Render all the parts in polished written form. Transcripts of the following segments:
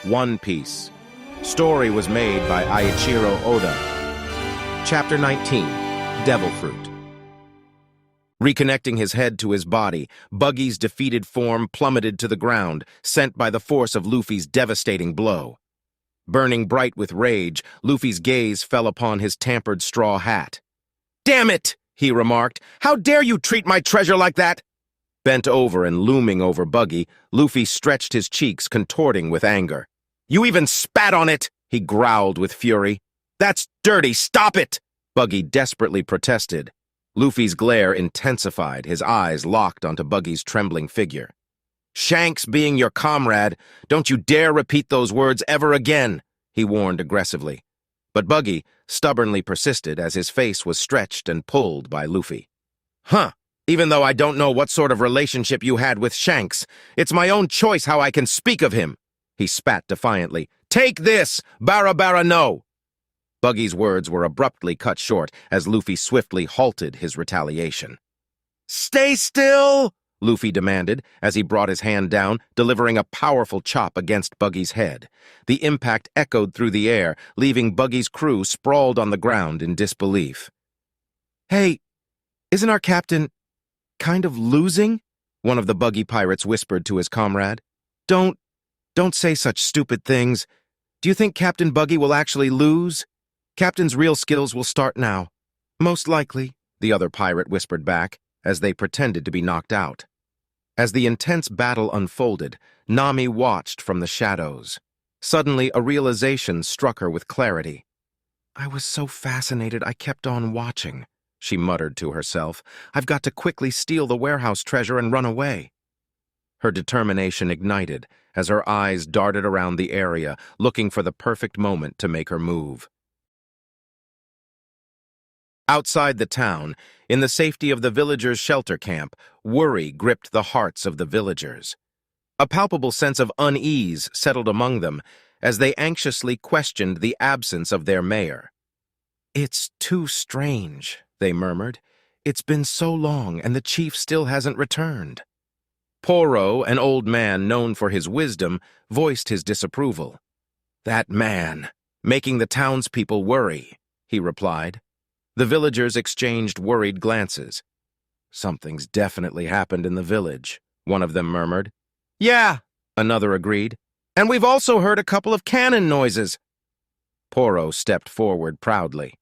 One Piece. Story was made by Eiichiro Oda. Chapter 19, Devil Fruit. Reconnecting his head to his body, Buggy's defeated form plummeted to the ground, sent by the force of Luffy's devastating blow. Burning bright with rage, Luffy's gaze fell upon his tampered straw hat. "Damn it!" he remarked. "How dare you treat my treasure like that?" Bent over and looming over Buggy, Luffy stretched his cheeks, contorting with anger. "You even spat on it!" he growled with fury. "That's dirty! Stop it!" Buggy desperately protested. Luffy's glare intensified, his eyes locked onto Buggy's trembling figure. "Shanks being your comrade, don't you dare repeat those words ever again," he warned aggressively. But Buggy stubbornly persisted as his face was stretched and pulled by Luffy. "Huh, even though I don't know what sort of relationship you had with Shanks, it's my own choice how I can speak of him," he spat defiantly. "Take this, Bara Bara no!" Buggy's words were abruptly cut short as Luffy swiftly halted his retaliation. "Stay still!" Luffy demanded as he brought his hand down, delivering a powerful chop against Buggy's head. The impact echoed through the air, leaving Buggy's crew sprawled on the ground in disbelief. "Hey, isn't our captain kind of losing?" one of the Buggy pirates whispered to his comrade. Don't say such stupid things. Do you think Captain Buggy will actually lose? Captain's real skills will start now." "Most likely," the other pirate whispered back, as they pretended to be knocked out. As the intense battle unfolded, Nami watched from the shadows. Suddenly, a realization struck her with clarity. "I was so fascinated I kept on watching," she muttered to herself. "I've got to quickly steal the warehouse treasure and run away." Her determination ignited as her eyes darted around the area, looking for the perfect moment to make her move. Outside the town, in the safety of the villagers' shelter camp, worry gripped the hearts of the villagers. A palpable sense of unease settled among them as they anxiously questioned the absence of their mayor. "It's too strange," they murmured. "It's been so long, and the chief still hasn't returned." Poro, an old man known for his wisdom, voiced his disapproval. "That man, making the townspeople worry," he replied. The villagers exchanged worried glances. "Something's definitely happened in the village," one of them murmured. "Yeah," another agreed. "And we've also heard a couple of cannon noises." Poro stepped forward proudly.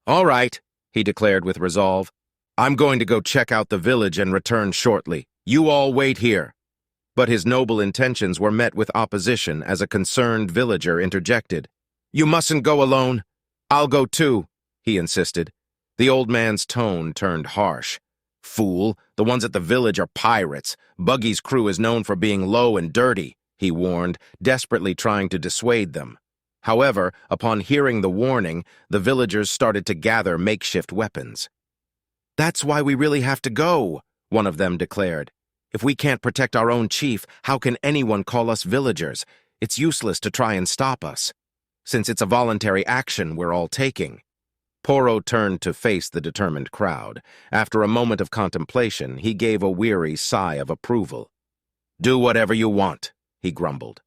"All right," he declared with resolve. "I'm going to go check out the village and return shortly. You all wait here." But his noble intentions were met with opposition as a concerned villager interjected. "You mustn't go alone. I'll go too," he insisted. The old man's tone turned harsh. "Fool, the ones at the village are pirates. Buggy's crew is known for being low and dirty," he warned, desperately trying to dissuade them. However, upon hearing the warning, the villagers started to gather makeshift weapons. "That's why we really have to go," one of them declared. "If we can't protect our own chief, how can anyone call us villagers? It's useless to try and stop us, since it's a voluntary action we're all taking." Poro turned to face the determined crowd. After a moment of contemplation, he gave a weary sigh of approval. "Do whatever you want," he grumbled.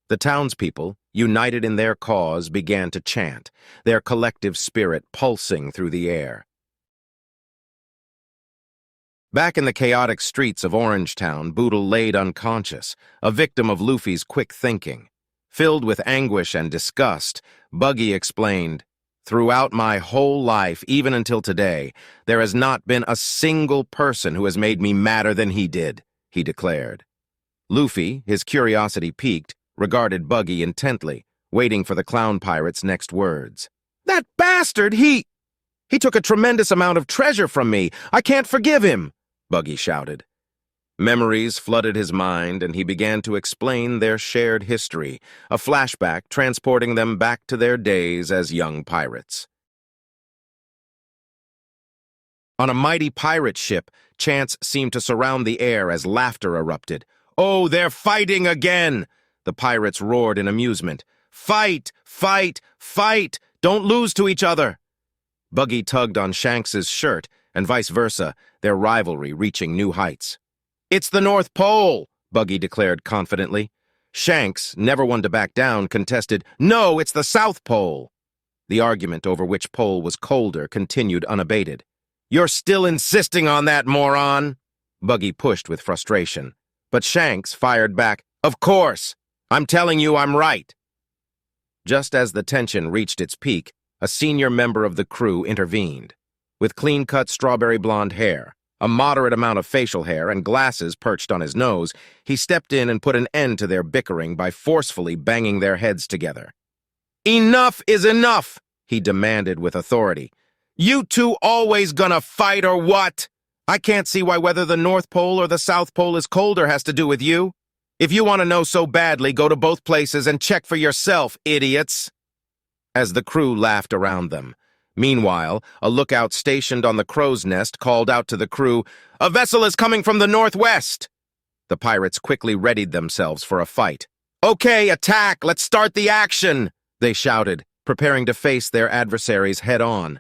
The townspeople, united in their cause, began to chant, their collective spirit pulsing through the air. Back in the chaotic streets of Orangetown, Boodle laid unconscious, a victim of Luffy's quick thinking. Filled with anguish and disgust, Buggy explained, "Throughout my whole life, even until today, there has not been a single person who has made me madder than he did," he declared. Luffy, his curiosity piqued, regarded Buggy intently, waiting for the clown pirate's next words. "That bastard, he took a tremendous amount of treasure from me. I can't forgive him," Buggy shouted. Memories flooded his mind, and he began to explain their shared history, a flashback transporting them back to their days as young pirates. On a mighty pirate ship, chants seemed to surround the air as laughter erupted. "Oh, they're fighting again!" the pirates roared in amusement. "Fight! Fight! Fight! Don't lose to each other!" Buggy tugged on Shanks's shirt, and vice versa, their rivalry reaching new heights. "It's the North Pole," Buggy declared confidently. Shanks, never one to back down, contested, "No, it's the South Pole." The argument over which pole was colder continued unabated. "You're still insisting on that, moron!" Buggy pushed with frustration. But Shanks fired back, "Of course! I'm telling you I'm right!" Just as the tension reached its peak, a senior member of the crew intervened. With clean-cut strawberry blonde hair, a moderate amount of facial hair, and glasses perched on his nose, he stepped in and put an end to their bickering by forcefully banging their heads together. "Enough is enough!" he demanded with authority. "You two always gonna fight or what? I can't see why whether the North Pole or the South Pole is colder has to do with you. If you want to know so badly, go to both places and check for yourself, idiots!" As the crew laughed around them. Meanwhile, a lookout stationed on the crow's nest called out to the crew, "A vessel is coming from the northwest!" The pirates quickly readied themselves for a fight. "Okay, attack! Let's start the action!" they shouted, preparing to face their adversaries head-on.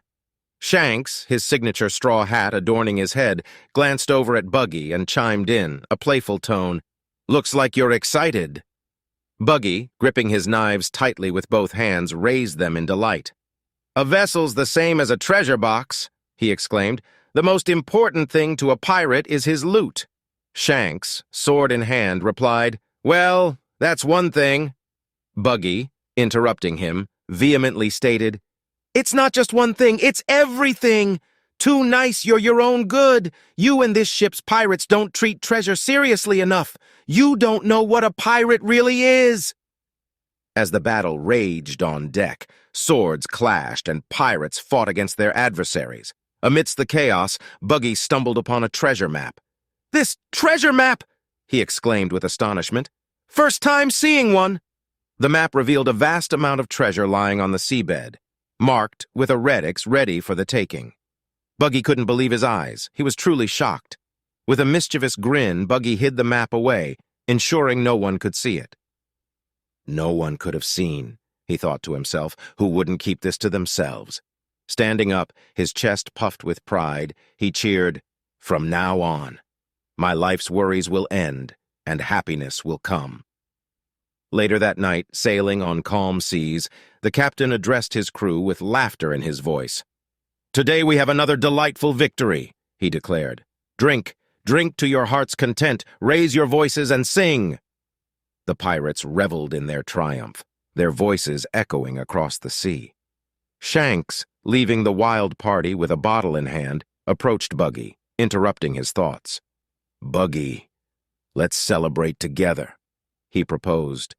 Shanks, his signature straw hat adorning his head, glanced over at Buggy and chimed in, a playful tone, "Looks like you're excited." Buggy, gripping his knives tightly with both hands, raised them in delight. "A vessel's the same as a treasure box," he exclaimed. "The most important thing to a pirate is his loot." Shanks, sword in hand, replied, "Well, that's one thing." Buggy, interrupting him, vehemently stated, "It's not just one thing, it's everything! Too nice, you're your own good. You and this ship's pirates don't treat treasure seriously enough. You don't know what a pirate really is." As the battle raged on deck, swords clashed and pirates fought against their adversaries. Amidst the chaos, Buggy stumbled upon a treasure map. "This treasure map!" he exclaimed with astonishment. "First time seeing one!" The map revealed a vast amount of treasure lying on the seabed, marked with a red X ready for the taking. Buggy couldn't believe his eyes. He was truly shocked. With a mischievous grin, Buggy hid the map away, ensuring no one could see it. No one could have seen, he thought to himself, who wouldn't keep this to themselves. Standing up, his chest puffed with pride, he cheered, "From now on, my life's worries will end, and happiness will come." Later that night, sailing on calm seas, the captain addressed his crew with laughter in his voice. "Today we have another delightful victory," he declared. "Drink, drink to your heart's content, raise your voices and sing." The pirates reveled in their triumph, their voices echoing across the sea. Shanks, leaving the wild party with a bottle in hand, approached Buggy, interrupting his thoughts. "Buggy, let's celebrate together," he proposed.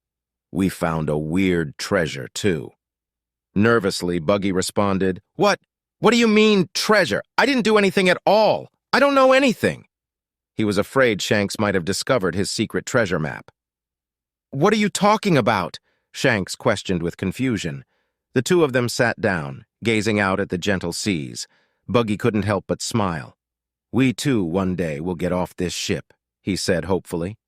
"We found a weird treasure, too." Nervously, Buggy responded, What do you mean, treasure? I didn't do anything at all. I don't know anything." He was afraid Shanks might have discovered his secret treasure map. "What are you talking about?" Shanks questioned with confusion. The two of them sat down, gazing out at the gentle seas. Buggy couldn't help but smile. "We too, one day, will get off this ship," he said hopefully.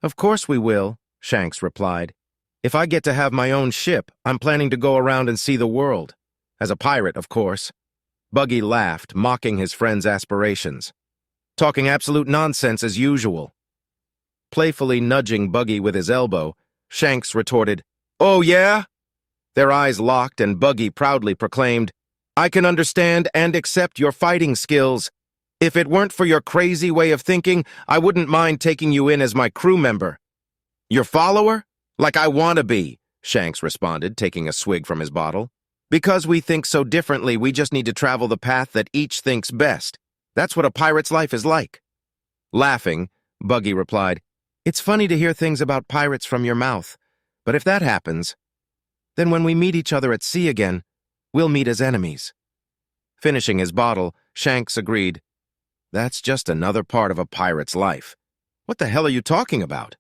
"Of course we will," Shanks replied. "If I get to have my own ship, I'm planning to go around and see the world. As a pirate, of course." Buggy laughed, mocking his friend's aspirations. "Talking absolute nonsense as usual." Playfully nudging Buggy with his elbow, Shanks retorted, "Oh, yeah?" Their eyes locked and Buggy proudly proclaimed, "I can understand and accept your fighting skills. If it weren't for your crazy way of thinking, I wouldn't mind taking you in as my crew member." "Your follower? Like I want to be," Shanks responded, taking a swig from his bottle. "Because we think so differently, we just need to travel the path that each thinks best. That's what a pirate's life is like." Laughing, Buggy replied, "It's funny to hear things about pirates from your mouth, but if that happens, then when we meet each other at sea again, we'll meet as enemies." Finishing his bottle, Shanks agreed, "That's just another part of a pirate's life. What the hell are you talking about?"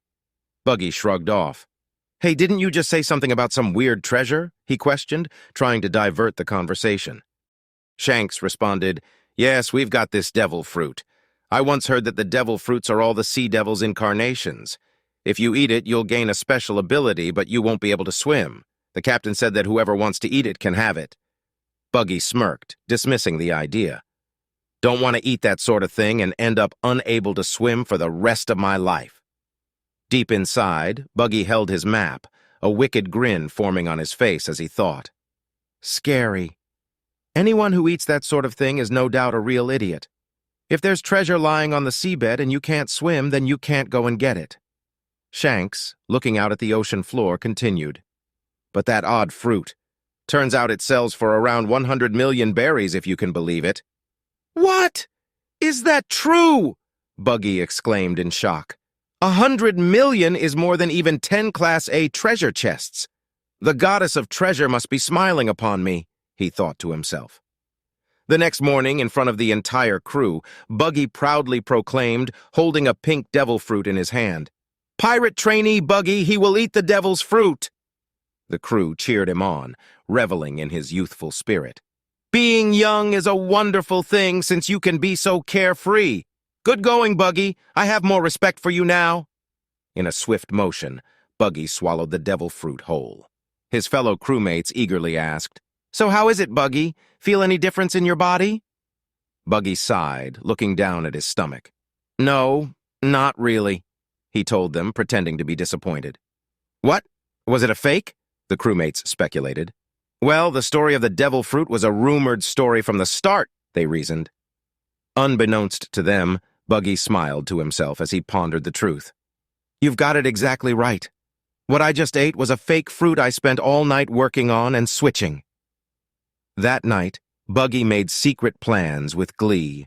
Buggy shrugged off. "Hey, didn't you just say something about some weird treasure?" he questioned, trying to divert the conversation. Shanks responded, "Yes, we've got this devil fruit. I once heard that the devil fruits are all the sea devil's incarnations. If you eat it, you'll gain a special ability, but you won't be able to swim. The captain said that whoever wants to eat it can have it." Buggy smirked, dismissing the idea. "Don't want to eat that sort of thing and end up unable to swim for the rest of my life." Deep inside, Buggy held his map, a wicked grin forming on his face as he thought. Scary. Anyone who eats that sort of thing is no doubt a real idiot. If there's treasure lying on the seabed and you can't swim, then you can't go and get it. Shanks, looking out at the ocean floor, continued. But that odd fruit. Turns out it sells for around 100 million berries, if you can believe it. What? Is that true? Buggy exclaimed in shock. 100 million is more than even 10 Class A treasure chests. The goddess of treasure must be smiling upon me, he thought to himself. The next morning, in front of the entire crew, Buggy proudly proclaimed, holding a pink devil fruit in his hand. Pirate trainee Buggy, he will eat the devil's fruit. The crew cheered him on, reveling in his youthful spirit. Being young is a wonderful thing since you can be so carefree. Good going, Buggy. I have more respect for you now. In a swift motion, Buggy swallowed the devil fruit whole. His fellow crewmates eagerly asked, So how is it, Buggy? Feel any difference in your body? Buggy sighed, looking down at his stomach. No, not really, he told them, pretending to be disappointed. What? Was it a fake? The crewmates speculated. Well, the story of the devil fruit was a rumored story from the start, they reasoned. Unbeknownst to them, Buggy smiled to himself as he pondered the truth. You've got it exactly right. What I just ate was a fake fruit I spent all night working on and switching. That night, Buggy made secret plans with glee.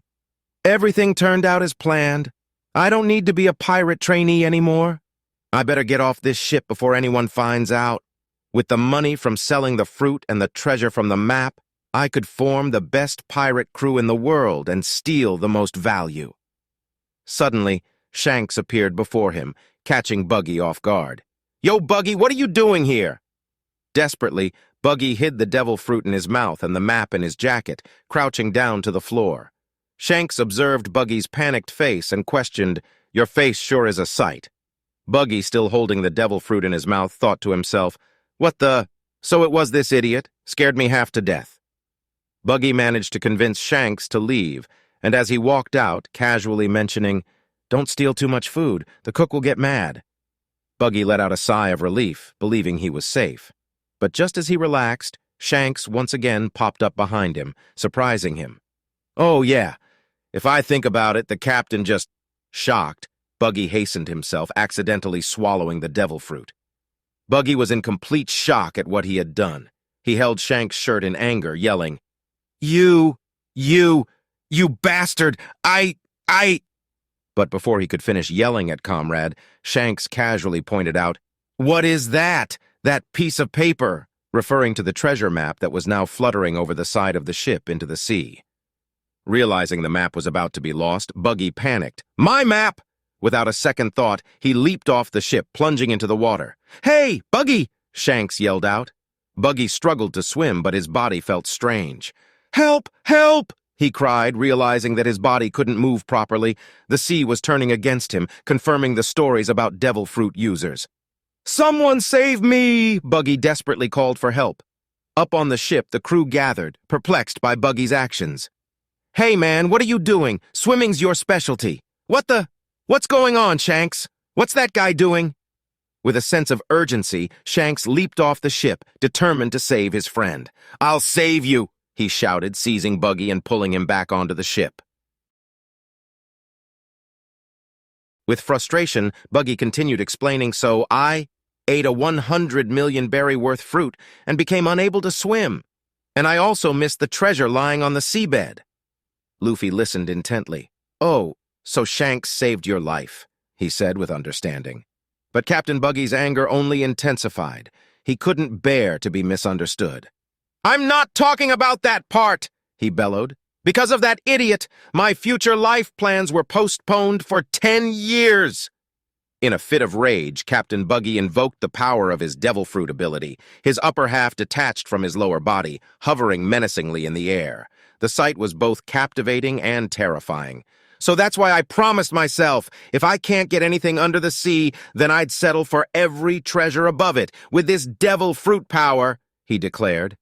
Everything turned out as planned. I don't need to be a pirate trainee anymore. I better get off this ship before anyone finds out. With the money from selling the fruit and the treasure from the map, I could form the best pirate crew in the world and steal the most value. Suddenly, Shanks appeared before him, catching Buggy off guard. Yo, Buggy, what are you doing here? Desperately, Buggy hid the devil fruit in his mouth and the map in his jacket, crouching down to the floor. Shanks observed Buggy's panicked face and questioned, Your face sure is a sight. Buggy, still holding the devil fruit in his mouth, thought to himself, What the? So it was this idiot? Scared me half to death. Buggy managed to convince Shanks to leave, and as he walked out, casually mentioning, Don't steal too much food, the cook will get mad. Buggy let out a sigh of relief, believing he was safe. But just as he relaxed, Shanks once again popped up behind him, surprising him. Oh, yeah. If I think about it, the captain just... Shocked, Buggy hastened himself, accidentally swallowing the devil fruit. Buggy was in complete shock at what he had done. He held Shanks' shirt in anger, yelling, You bastard! I... But before he could finish yelling at Comrade, Shanks casually pointed out, What is that? That piece of paper, referring to the treasure map that was now fluttering over the side of the ship into the sea. Realizing the map was about to be lost, Buggy panicked. My map! Without a second thought, he leaped off the ship, plunging into the water. Hey, Buggy! Shanks yelled out. Buggy struggled to swim, but his body felt strange. Help! Help! He cried, realizing that his body couldn't move properly. The sea was turning against him, confirming the stories about devil fruit users. Someone save me! Buggy desperately called for help. Up on the ship, the crew gathered, perplexed by Buggy's actions. Hey, man, what are you doing? Swimming's your specialty. What's going on, Shanks? What's that guy doing? With a sense of urgency, Shanks leaped off the ship, determined to save his friend. I'll save you, he shouted, seizing Buggy and pulling him back onto the ship. With frustration, Buggy continued explaining, So I ate a 100 million berry worth fruit and became unable to swim. And I also missed the treasure lying on the seabed. Luffy listened intently. Oh, so Shanks saved your life, he said with understanding. But Captain Buggy's anger only intensified. He couldn't bear to be misunderstood. I'm not talking about that part, he bellowed. Because of that idiot, my future life plans were postponed for 10 years. In a fit of rage, Captain Buggy invoked the power of his devil fruit ability. His upper half detached from his lower body, hovering menacingly in the air. The sight was both captivating and terrifying. So that's why I promised myself, if I can't get anything under the sea, then I'd settle for every treasure above it, with this devil fruit power, he declared.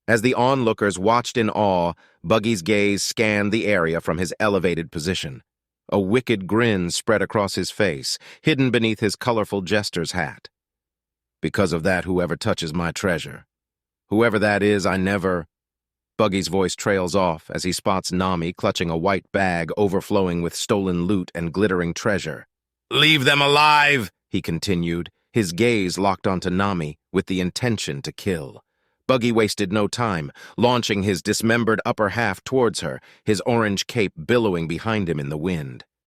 As the onlookers watched in awe, Buggy's gaze scanned the area from his elevated position. A wicked grin spread across his face, hidden beneath his colorful jester's hat. "Because of that, whoever touches my treasure. Whoever that is, I never—" Buggy's voice trails off as he spots Nami clutching a white bag overflowing with stolen loot and glittering treasure. "Leave them alive!" he continued, his gaze locked onto Nami with the intention to kill. Buggy wasted no time, launching his dismembered upper half towards her, his orange cape billowing behind him in the wind.